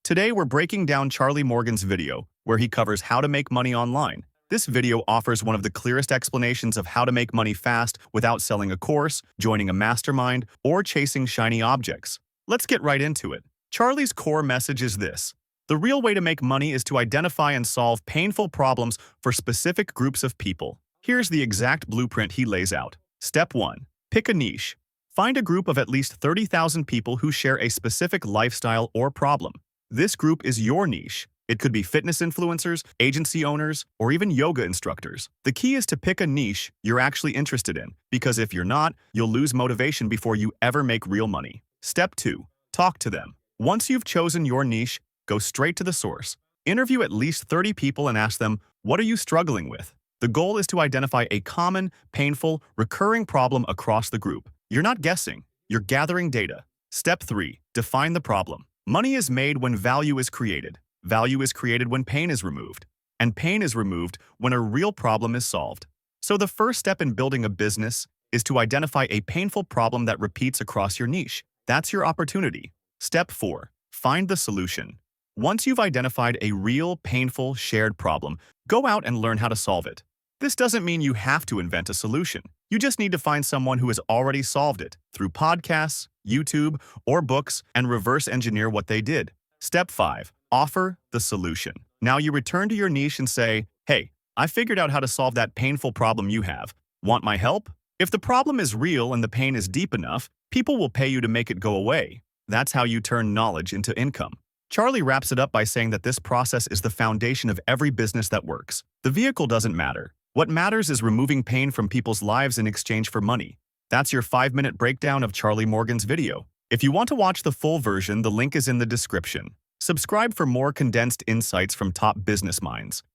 Today we're breaking down Charlie Morgan's video, where he covers how to make money online. This video offers one of the clearest explanations of how to make money fast without selling a course, joining a mastermind, or chasing shiny objects. Let's get right into it. Charlie's core message is this: the real way to make money is to identify and solve painful problems for specific groups of people. Here's the exact blueprint he lays out. Step 1. Pick a niche. Find a group of at least 30,000 people who share a specific lifestyle or problem. This group is your niche. It could be fitness influencers, agency owners, or even yoga instructors. The key is to pick a niche you're actually interested in, because if you're not, you'll lose motivation before you ever make real money. Step 2. Talk to them. Once you've chosen your niche, go straight to the source. Interview at least 30 people and ask them, what are you struggling with? The goal is to identify a common, painful, recurring problem across the group. You're not guessing, you're gathering data. Step 3. Define the problem. Money is made when value is created. Value is created when pain is removed. And pain is removed when a real problem is solved. So the first step in building a business is to identify a painful problem that repeats across your niche. That's your opportunity. Step 4. Find the solution. Once you've identified a real, painful, shared problem, go out and learn how to solve it. This doesn't mean you have to invent a solution. You just need to find someone who has already solved it through podcasts, YouTube, or books, and reverse engineer what they did. Step 5. Offer the solution. Now you return to your niche and say, hey, I figured out how to solve that painful problem you have. Want my help? If the problem is real and the pain is deep enough, people will pay you to make it go away. That's how you turn knowledge into income. Charlie wraps it up by saying that this process is the foundation of every business that works. The vehicle doesn't matter. What matters is removing pain from people's lives in exchange for money. That's your 5-minute breakdown of Charlie Morgan's video. If you want to watch the full version, the link is in the description. Subscribe for more condensed insights from top business minds.